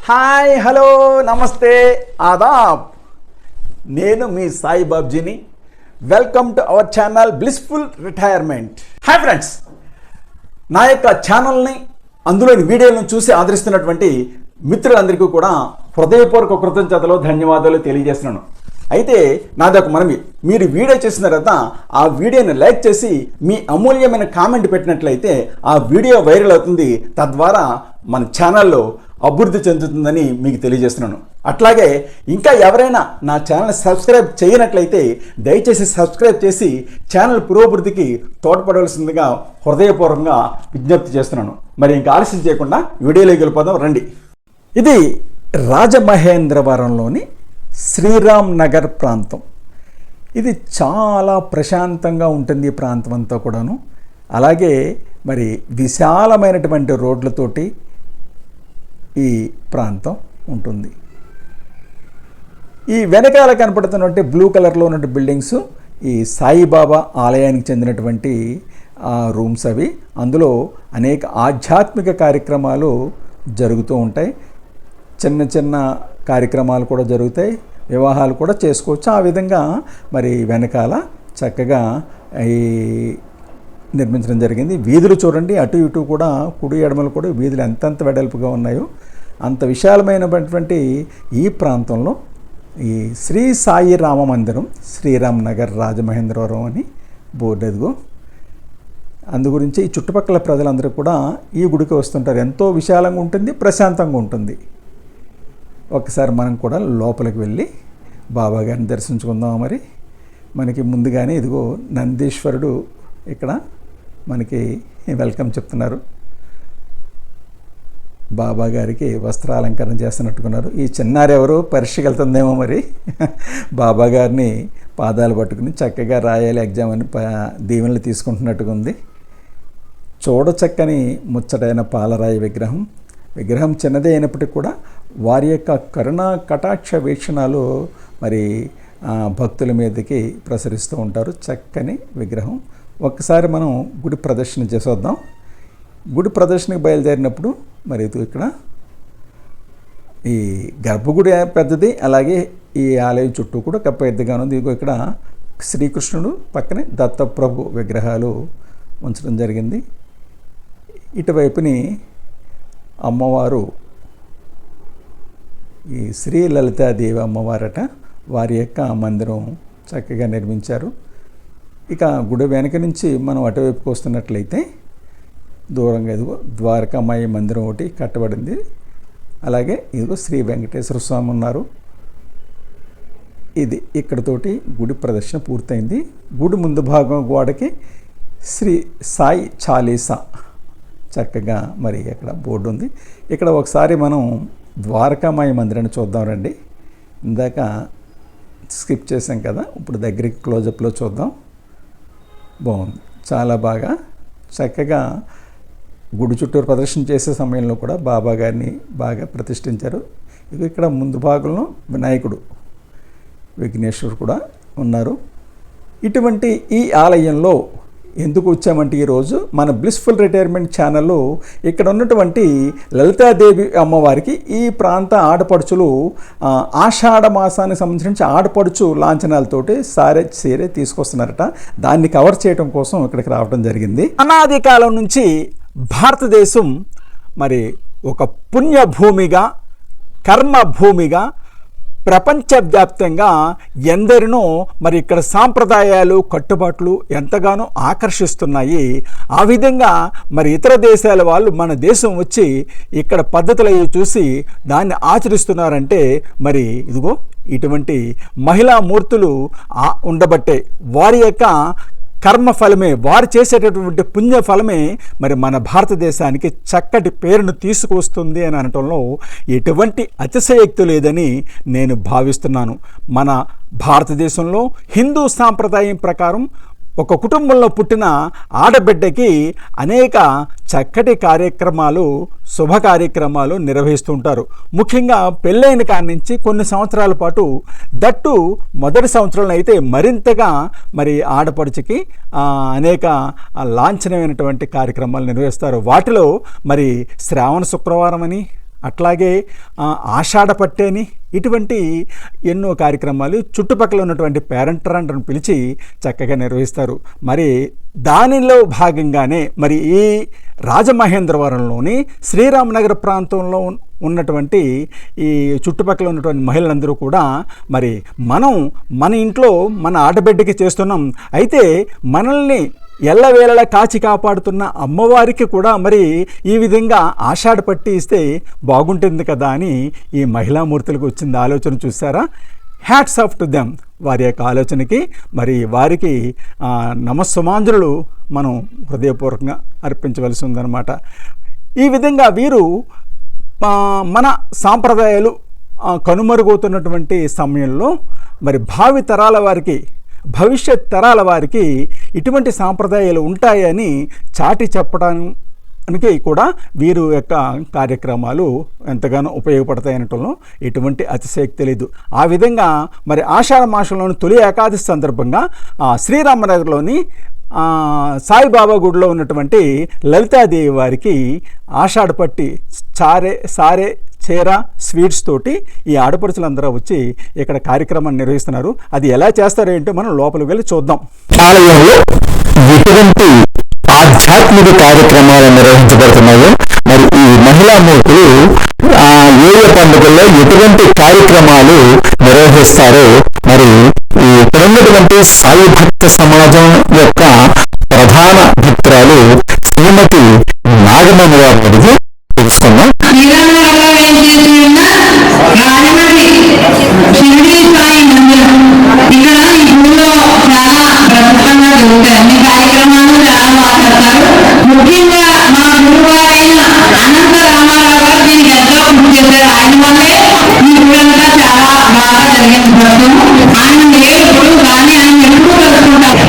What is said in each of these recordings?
Hi hello నమస్తే ఆదాబ్. నేను మీ సాయి బాబ్జీని. Welcome to our channel blissful retirement. Hi friends, నా యొక్క ఛానల్ని అందులోని వీడియోలను చూసి ఆదరిస్తున్నటువంటి మిత్రులందరికీ కూడా హృదయపూర్వక కృతజ్ఞతలు ధన్యవాదాలు తెలియజేస్తున్నాను. అయితే నాదొక మనవి, మీరు వీడియో చేసిన తర్వాత ఆ వీడియోని లైక్ చేసి మీ అమూల్యమైన కామెంట్ పెట్టినట్లయితే ఆ వీడియో వైరల్ అవుతుంది. తద్వారా మన ఛానల్లో అభివృద్ధి చెందుతుందని మీకు తెలియజేస్తున్నాను. అట్లాగే ఇంకా ఎవరైనా నా ఛానల్ సబ్స్క్రైబ్ చేయనట్లయితే దయచేసి సబ్స్క్రైబ్ చేసి ఛానల్ పురోభివృద్ధికి తోడ్పడవలసిందిగా హృదయపూర్వకంగా విజ్ఞప్తి చేస్తున్నాను. మరి ఇంకా ఆలస్యం చేయకుండా వీడియోలోకి వెళ్ళిపోదాం రండి. ఇది రాజమహేంద్రవరంలోని శ్రీరామ్ నగర్ ప్రాంతం. ఇది చాలా ప్రశాంతంగా ఉంటుంది ఈ ప్రాంతం అంతా కూడాను. అలాగే మరి విశాలమైనటువంటి రోడ్లతోటి ఈ ప్రాంతం ఉంటుంది. ఈ వెనకాల కనపడుతున్నటువంటి బ్లూ కలర్లో ఉన్నటువంటి బిల్డింగ్స్ ఈ సాయిబాబా ఆలయానికి చెందినటువంటి రూమ్స్ అవి. అందులో అనేక ఆధ్యాత్మిక కార్యక్రమాలు జరుగుతూ ఉంటాయి. చిన్న చిన్న కార్యక్రమాలు కూడా జరుగుతాయి, వివాహాలు కూడా చేసుకోవచ్చు. ఆ విధంగా మరి వెనకాల చక్కగా ఈ నిర్మించడం జరిగింది. వీధులు చూడండి, అటు ఇటు కూడా కుడి ఎడమలు కూడా వీధులు ఎంతెంత వెడల్పుగా ఉన్నాయో. అంత విశాలమైనటువంటి ఈ ప్రాంతంలో ఈ శ్రీ సాయి రామ మందిరం, శ్రీరామ్ నగర్ రాజమహేంద్రవరం అని బోర్డు ఎదుగు. అందు గురించి ఈ చుట్టుపక్కల ప్రజలందరూ కూడా ఈ గుడికి వస్తుంటారు. ఎంతో విశాలంగా ఉంటుంది, ప్రశాంతంగా ఉంటుంది. ఒకసారి మనం కూడా లోపలికి వెళ్ళి బాబా గారిని దర్శించుకుందాం. మరి మనకి ముందుగానే ఇదిగో నందీశ్వరుడు ఇక్కడ మనకి వెల్కమ్ చెప్తున్నారు. బాబా గారికి వస్త్రాలంకరణ చేస్తున్నట్టుకున్నారు. ఈ చిన్నారి ఎవరో పరీక్షకి వెళ్తుందేమో మరి. బాబా గారిని పాదాలు పట్టుకుని చక్కగా రాయాలి ఎగ్జామ్ అని దీవెనలు తీసుకుంటున్నట్టుగా ఉంది. చూడచక్కని ముచ్చటైన పాలరాయి విగ్రహం చిన్నదే అయినప్పటికీ కూడా వారి యొక్క కరుణా కటాక్ష వీక్షణాలు మరి భక్తుల మీదకి ప్రసరిస్తూ ఉంటారు. చక్కని విగ్రహం. ఒక్కసారి మనం గుడి ప్రదర్శన చేసొద్దాం. గుడి ప్రదర్శనకు బయలుదేరినప్పుడు మరి ఇక్కడ ఈ గర్భగుడి పెద్దది, అలాగే ఈ ఆలయం చుట్టూ కూడా పెద్దగా ఉంది. ఇదిగో ఇక్కడ శ్రీకృష్ణుడు పక్కనే దత్తప్రభు విగ్రహాలు ఉంచడం జరిగింది. ఇటువైపుని అమ్మవారు ఈ శ్రీ లలితాదేవి అమ్మవారట. వారి యొక్క మందిరం చక్కగా నిర్మించారు. ఇక గుడి వెనక నుంచి మనం అటువైపుకి వస్తున్నట్లయితే దూరంగా ఇదిగో ద్వారకామాయి మందిరం ఒకటి కట్టబడింది. అలాగే ఇదిగో శ్రీ వెంకటేశ్వర స్వామి ఉన్నారు. ఇది ఇక్కడతోటి గుడి ప్రదర్శన పూర్తయింది. గుడి ముందు భాగం గోడకి శ్రీ సాయి చాలీసా చక్కగా మరి అక్కడ బోర్డు ఉంది. ఇక్కడ ఒకసారి మనం ద్వారకామాయి మందిరాన్ని చూద్దాం రండి. ఇందాక స్కిప్ చేసాం కదా, ఇప్పుడు దగ్గరికి క్లోజప్లో చూద్దాం. బాగుంది, చాలా బాగా చక్కగా గుడి చుట్టూరు ప్రదర్శన చేసే సమయంలో కూడా బాబా గారిని బాగా ప్రతిష్ఠించారు. ఇక్కడ ముందు భాగంలో వినాయకుడు, విఘ్నేశ్వరుడు కూడా ఉన్నారు. ఇటువంటి ఈ ఆలయంలో ఎందుకు వచ్చామంటే ఈరోజు మన బ్లిస్ఫుల్ రిటైర్మెంట్ ఛానల్లో ఇక్కడ ఉన్నటువంటి లలితాదేవి అమ్మవారికి ఈ ప్రాంత ఆడపడుచులు ఆషాఢ మాసానికి సంబంధించి ఆడపడుచు లాంఛనాలతోటి సీరే తీసుకొస్తున్నారట. దాన్ని కవర్ చేయడం కోసం ఇక్కడికి రావడం జరిగింది. అనాది కాలం నుంచి భారతదేశం మరి ఒక పుణ్యభూమిగా, కర్మభూమిగా ప్రపంచవ్యాప్తంగా ఎందరినో మరి ఇక్కడ సాంప్రదాయాలు, కట్టుబాట్లు ఎంతగానో ఆకర్షిస్తున్నాయి. ఆ విధంగా మరి ఇతర దేశాల వాళ్ళు మన దేశం వచ్చి ఇక్కడ పద్ధతులు అవి చూసి దాన్ని ఆచరిస్తున్నారంటే మరి ఇదిగో ఇటువంటి మహిళా మూర్తులు ఉండబట్టే వారి యొక్క కర్మఫలమే, వారు చేసేటటువంటి పుణ్యఫలమే మరి మన భారతదేశానికి చక్కటి పేరును తీసుకువస్తుంది అని అనటంలో ఎటువంటి అతిశయోక్తి లేదని నేను భావిస్తున్నాను. మన భారతదేశంలో హిందూ సాంప్రదాయం ప్రకారం ఒక కుటుంబంలో పుట్టిన ఆడబిడ్డకి అనేక చక్కటి కార్యక్రమాలు, శుభ కార్యక్రమాలు నిర్వహిస్తుంటారు. ముఖ్యంగా పెళ్ళైన కాడి నుంచి కొన్ని సంవత్సరాల పాటు, దట్టు మొదటి సంవత్సరంలో అయితే మరింతగా మరి ఆడపడుచుకి అనేక లాంఛనమైనటువంటి కార్యక్రమాలు నిర్వహిస్తారు. వాటిలో మరి శ్రావణ శుక్రవారం అని, అట్లాగే ఆషాఢ పట్టేని ఇటువంటి ఎన్నో కార్యక్రమాలు చుట్టుపక్కల ఉన్నటువంటి పేరెంట్లను పిలిచి చక్కగా నిర్వహిస్తారు. మరి దానిలో భాగంగానే మరి ఈ రాజమహేంద్రవరంలోని శ్రీరామనగర ప్రాంతంలో ఉన్నటువంటి ఈ చుట్టుపక్కల ఉన్నటువంటి మహిళలందరూ కూడా మరి మన ఇంట్లో మన ఆడబిడ్డకి చేస్తున్నాం, అయితే మనల్ని ఎల్లవేళలా కాచి కాపాడుతున్న అమ్మవారికి కూడా మరి ఈ విధంగా ఆషాఢ పట్టి ఇస్తే బాగుంటుంది కదా అని ఈ మహిళామూర్తులకు వచ్చింది ఆలోచన. చూసారా? Hats off to them. వారి యొక్క ఆలోచనకి మరి వారికి నమస్సుమాంజలు మనం హృదయపూర్వకంగా అర్పించవలసి ఉందన్నమాట. ఈ విధంగా వీరు మన సాంప్రదాయాలు కనుమరుగవుతున్నటువంటి సమయంలో మరి భావి తరాల వారికి, భవిష్యత్ తరాల వారికి ఇటువంటి సాంప్రదాయాలు ఉంటాయని చాటి చెప్పడానికి కూడా వీరు యొక్క కార్యక్రమాలు ఎంతగానో ఉపయోగపడతాయనటంలో ఎటువంటి అతిశయక్తి లేదు. ఆ విధంగా మరి ఆషాఢ మాసంలోని తొలి ఏకాదశి సందర్భంగా శ్రీరామనగర్లోని సాయిబాబా గుడిలో ఉన్నటువంటి లలితాదేవి వారికి ఆషాఢ పట్టి సారే చీర స్వీట్స్ తోటి ఈ ఆడపడుచులందరూ వచ్చి ఇక్కడ కార్యక్రమాన్ని నిర్వహిస్తున్నారు. అది ఎలా చేస్తారో ఏంటో మనం లోపలికి వెళ్ళి చూద్దాం. ఆలయంలో ఎటువంటి ఆధ్యాత్మిక కార్యక్రమాలు నిర్వహించబడుతున్నాయో, మరి ఈ మహిళామూర్తులు ఏ పండుగల్లో ఎటువంటి కార్యక్రమాలు నిర్వహిస్తారో, మరి ఈ ఇక్కడ ఉన్నటువంటి సాయి భక్త సమాజం యొక్క ప్రధాన భక్తురాలు శ్రీమతి నాగమణి గారు అడిగి తెలుసుకున్నాం. ముఖ్యంగా మా గురువారైన అనంత రామారావు గారు దీనికి ఎంతో కృషి చేశారు. ఆయన వల్లే ఈ ఊరంతా చాలా బాగా జరిగింది. ఆయన లేనప్పుడు కానీ ఆయన ఎప్పుడు కలుసుకుంటారు.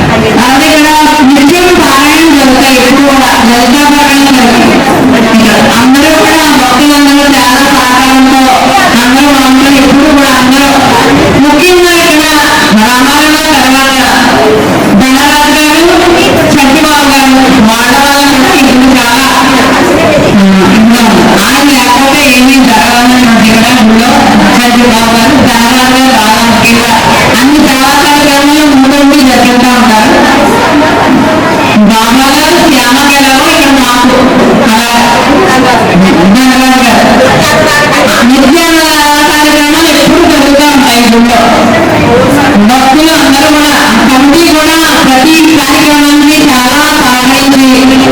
అలాగే ఇక్కడ నిత్యం పారాయణం జరుగుతాయి. ఎప్పుడు కూడా లలితా పారాయణం జరుగుతాయి. అందరూ కూడా భక్తులందరూ చాలా సహకారంతో అందరూ ఎప్పుడు కూడా అందరూ ముఖ్యంగా ఇక్కడ రామారావు తర్వాత ధనరాజు గారు, సత్యబాబు గారు వాళ్ళ చాలా ఆయన లేకపోతే ఏమీ జరగాలని ఇక్కడ గుడిలో సత్యబాబు గారు, ధనరాజు గారు చాలా ముఖ్యంగా అన్ని చాలా కార్యక్రమాలు ముందుండి జరుగుతూ ఉంటారు. బాబా గారు శ్యామకేలాగో ఇక్కడ మాకు ధనరాజు గారు నిత్యాన కార్యక్రమాలు ఎప్పుడు జరుగుతూ ఉంటాయి గుడిలో. భక్తులు అందరూ కూడా కమిటీ కూడా ప్రతి కార్యక్రమానికి చాలా సహాయించి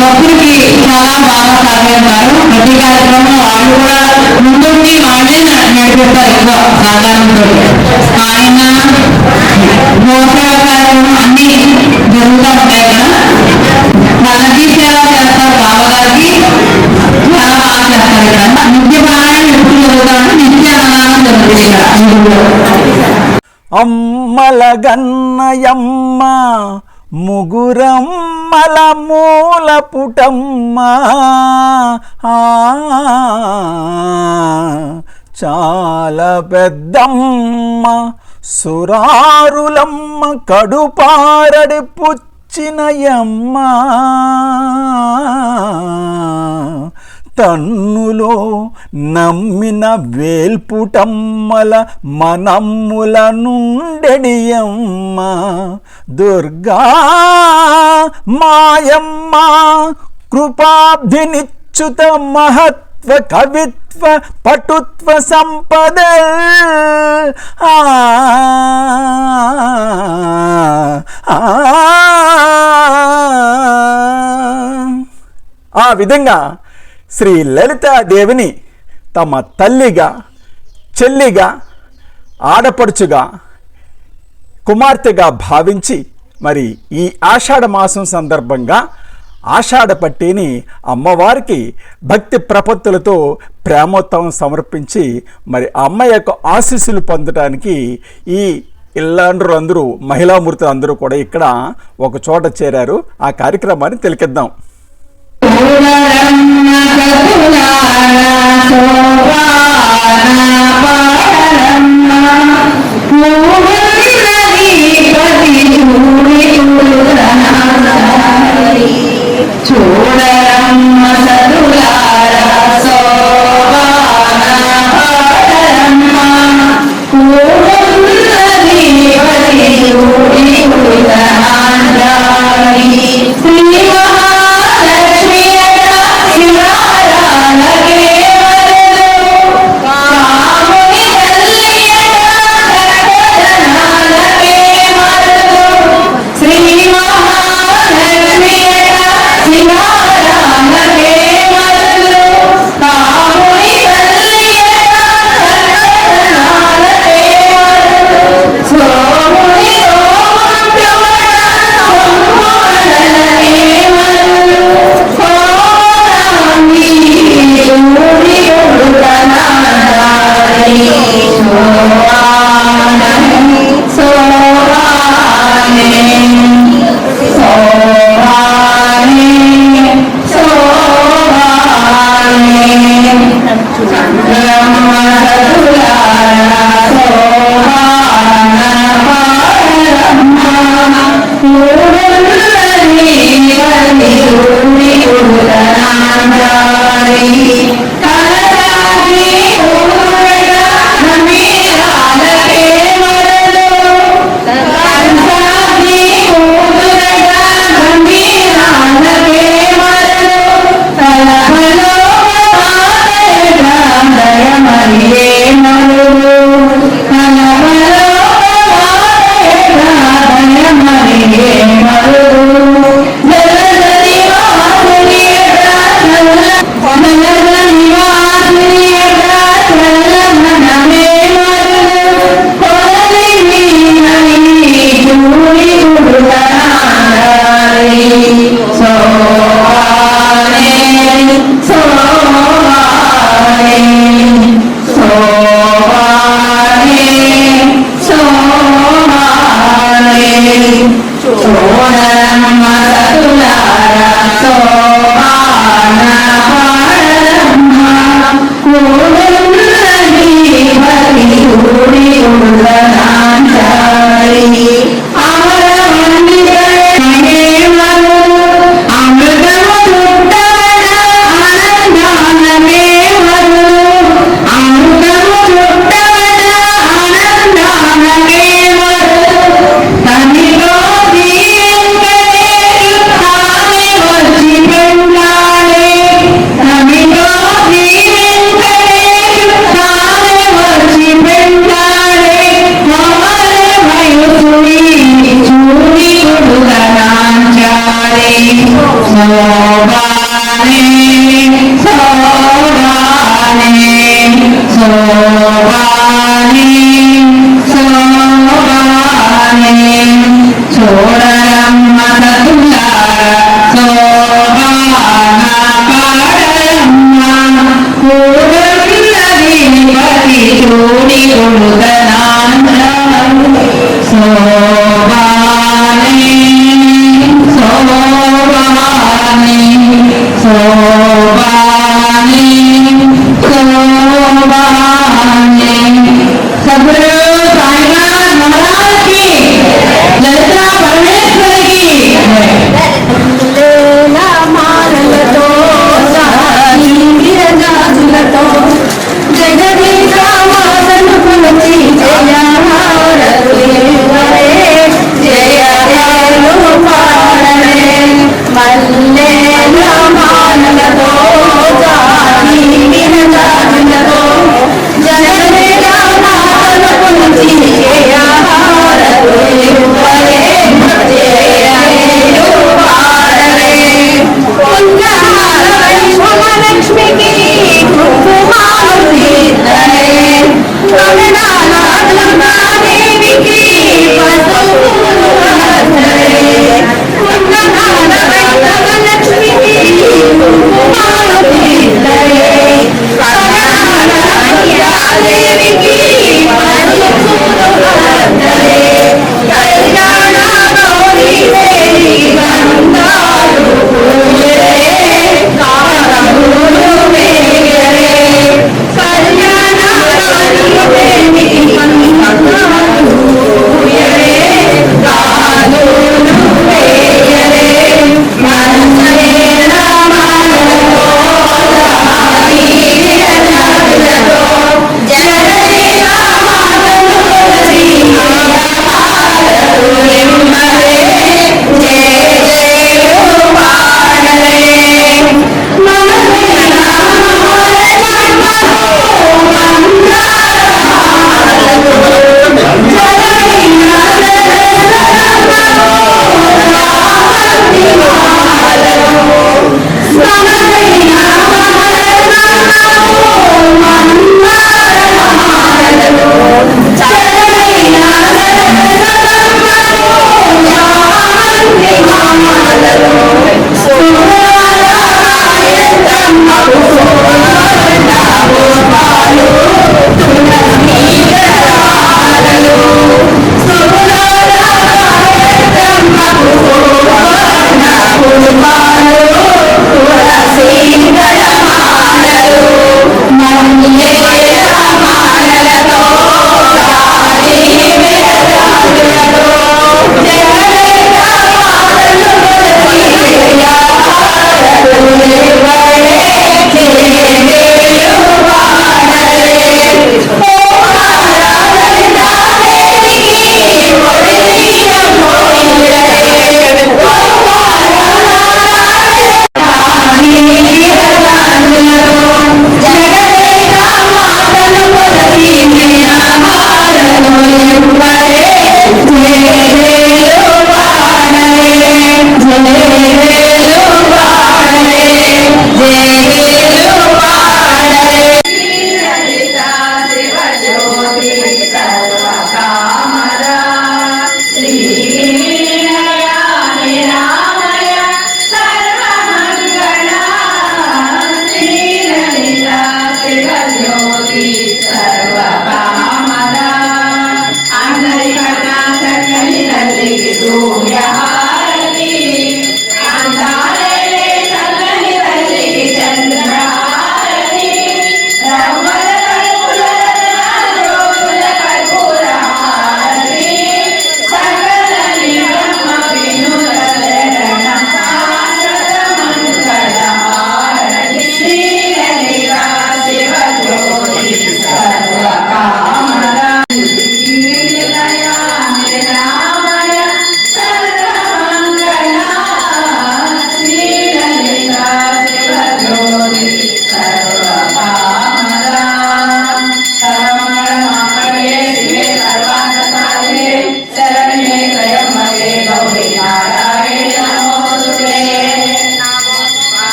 భక్తులకి చాలా బాగా సహాయిస్తారు. ప్రతి కార్యక్రమంలో వాళ్ళు కూడా ముందుండి వాళ్ళే నడిపిస్తారు. ఎక్కువ సహకారంతో ఆయన గోసేవ కార్యక్రమం అన్ని జరుగుతూ ఉంటాయి కదా. వాళ్ళకి సేవ చేస్తారు. బాబాగారికి చాలా బాగా చేస్తారు. ఇక్కడ నిత్య పారాయణ ఎప్పుడు జరుగుతారు, నిత్య అన్నదానం జరుగుతుంది ఇక్కడ. అమ్మల గన్నయమ్మ ముగురమ్మల మూల పుటమ్మ చాలా పెద్దమ్మ సురారులమ్మ కడుపారడి పుచ్చినయమ్మ తన్నులో నమ్మిన వేల్పుటమ్మల మనమ్ముల నుండెడియమ్మ దుర్గా మాయమ్మ కృపాబ్ధినిచ్యుత మహత్వ కవిత్వ పటుత్వ సంపద ఆ విధంగా శ్రీ లలితాదేవిని తమ తల్లిగా, చెల్లిగా, ఆడపడుచుగా, కుమార్తెగా భావించి మరి ఈ ఆషాఢ మాసం సందర్భంగా ఆషాఢ పట్టిని అమ్మవారికి భక్తి ప్రపత్తులతో ప్రేమోత్సవం సమర్పించి మరి అమ్మ యొక్క ఆశీస్సులు పొందడానికి ఈ ఇల్లాండ్రు అందరూ, మహిళామూర్తులు అందరూ కూడా ఇక్కడ ఒక చోట చేరారు. ఆ కార్యక్రమాన్ని తిలకిద్దాం. చూడరమ్మ సదులార సోవాన Thank you.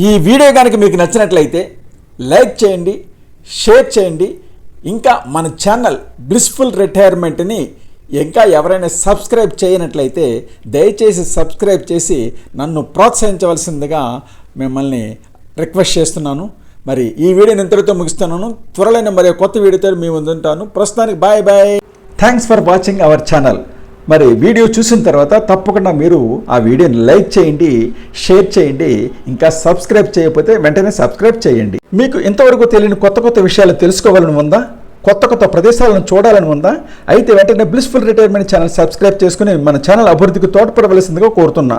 ఈ వీడియో కనుక మీకు నచ్చినట్లయితే లైక్ చేయండి, షేర్ చేయండి. ఇంకా మన ఛానల్ బ్లిస్ఫుల్ రిటైర్మెంట్ని ఇంకా ఎవరైనా సబ్స్క్రైబ్ చేయనట్లయితే దయచేసి సబ్స్క్రైబ్ చేసి నన్ను ప్రోత్సహించవలసిందిగా మిమ్మల్ని రిక్వెస్ట్ చేస్తున్నాను. మరి ఈ వీడియోని ఇంతటితో ముగిస్తున్నాను. త్వరలోనే మరి కొత్త వీడియోతో మీ ముందు ఉంటాను. ప్రస్తుతానికి bye bye. Thanks for watching our channel. మరి వీడియో చూసిన తర్వాత తప్పకుండా మీరు ఆ వీడియోని లైక్ చేయండి, షేర్ చేయండి. ఇంకా సబ్స్క్రైబ్ చేయకపోతే వెంటనే సబ్స్క్రైబ్ చేయండి. మీకు ఇంతవరకు తెలియని కొత్త కొత్త విషయాలు తెలుసుకోవాలని ఉందా? కొత్త కొత్త ప్రదేశాలను చూడాలని ఉందా? అయితే వెంటనే బ్లిస్ఫుల్ రిటైర్మెంట్ ఛానల్ సబ్స్క్రైబ్ చేసుకుని మన ఛానల్ అభివృద్ధికి తోడ్పడవలసిందిగా కోరుతున్నా.